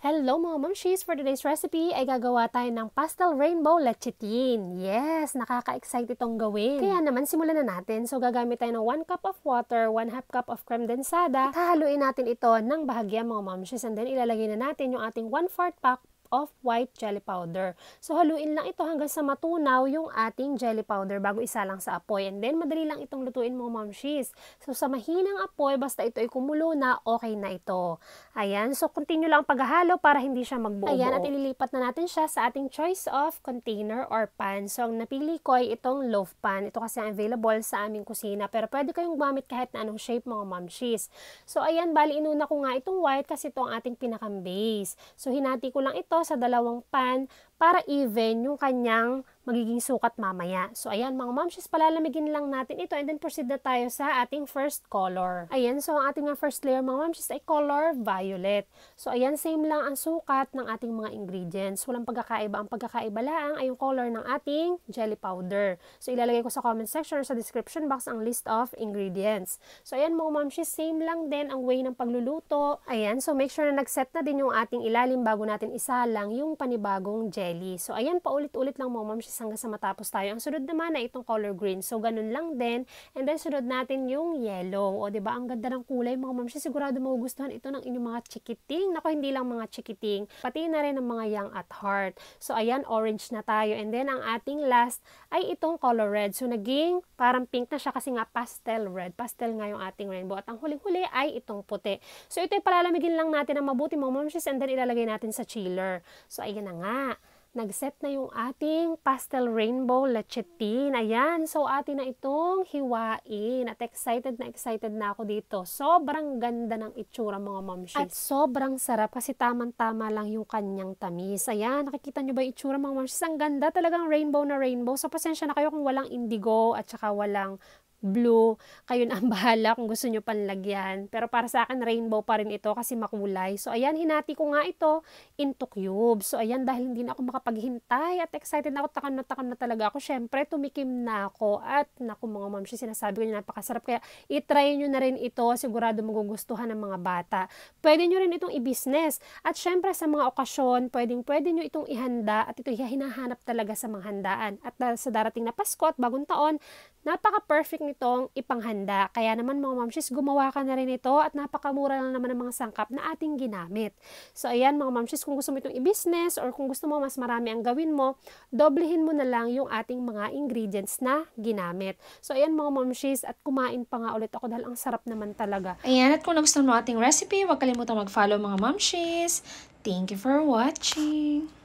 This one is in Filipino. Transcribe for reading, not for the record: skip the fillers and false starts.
Hello mga mamshis! For today's recipe ay gagawa tayo ng pastel rainbow lecithin. Yes! Nakaka-excite itong gawin. Kaya naman simulan na natin. So gagamit tayo ng 1 cup of water, 1/2 cup of creme densada. At hahaluin natin ito ng bahagya mga mamshis. And then ilalagay na natin yung ating 1/4 pack of white jelly powder. So, haluin lang ito hanggang sa matunaw yung ating jelly powder bago isalang sa apoy. And then, madali lang itong lutuin mga mamshis. So, sa mahinang apoy, basta ito ay kumulo na, okay na ito. Ayan. So, continue lang paghahalo para hindi siya magbuo-buo. Ayan. At ililipat na natin siya sa ating choice of container or pan. So, ang napili ko ay itong loaf pan. Ito kasi ang available sa aming kusina. Pero pwede kayong gumamit kahit na anong shape mga mamshis. So, ayan. Bali, inuna ko nga itong white kasi ito ang ating pinakang base. So, hinati ko lang ito sa dalawang pan para even yung kanyang magiging sukat mamaya. So, ayan mga mamshis, palalamigin lang natin ito and then proceed na tayo sa ating first color. Ayan, so ang ating first layer mga mamshis ay color violet. So, ayan, same lang ang sukat ng ating mga ingredients. Walang pagkakaiba. Ang pagkakaiba lang ay yung color ng ating jelly powder. So, ilalagay ko sa comment section or sa description box ang list of ingredients. So, ayan mga mamshis, same lang din ang way ng pagluluto. Ayan, so make sure na nag-set na din yung ating ilalim bago natin isalang yung panibagong jelly. So, ayan, paulit-ulit lang mga mamshis hanggang sa matapos tayo. Ang sunod naman ay itong color green. So, ganun lang din. And then, sunod natin yung yellow. O, diba? Ang ganda ng kulay, mga mamshis. Sigurado magugustuhan ito ng inyong mga chikiting. Nako, hindi lang mga chikiting. Pati na rin ng mga young at heart. So, ayan, orange na tayo. And then, ang ating last ay itong color red. So, naging parang pink na siya kasi nga pastel red. Pastel nga yung ating rainbow. At ang huling-huli ay itong puti. So, ito ay palalamigin lang natin ng mabuti, mga mamshis. And then, ilalagay natin sa chiller. So, ayan na nga. Nag-set na yung ating pastel rainbow lecithin. Ayan. So, atin na itong hiwain. At excited na ako dito. Sobrang ganda ng itsura mga mamshis. At sobrang sarap kasi tamang-tama lang yung kanyang tamis. Ayan. Nakikita nyo ba yung itsura mga mamshis? Ang ganda. Talagang rainbow na rainbow. So, pasensya na kayo kung walang indigo at saka walang blue, kayo na ang bahala kung gusto nyo panlagyan. Pero para sa akin, rainbow pa rin ito kasi makulay. So, ayan, hinati ko nga ito into cubes. So, ayan, dahil hindi na ako makapaghintay at excited na ako, takam na talaga ako. Syempre, tumikim na ako. At, naku mga mamshi, sinasabi ko nyo, napakasarap. Kaya, itry nyo na rin ito. Sigurado magugustuhan ng mga bata. Pwede nyo rin itong i-business. At syempre, sa mga okasyon, pwede nyo itong ihanda. At ito hinahanap talaga sa mga handaan. At sa darating na Pasko at bagong taon, napaka-perfect nitong ipanghanda. Kaya naman mga mamshis, gumawa ka na rin ito at napakamura lang naman ng mga sangkap na ating ginamit. So ayan mga mamshis, kung gusto mo itong i-business or kung gusto mo mas marami ang gawin mo, doblehin mo na lang yung ating mga ingredients na ginamit. So ayan mga mamshis, at kumain pa nga ulit ako dahil ang sarap naman talaga. Ayan, at kung nagustuhan mo ating recipe, huwag kalimutang mag-follow mga mamshis. Thank you for watching!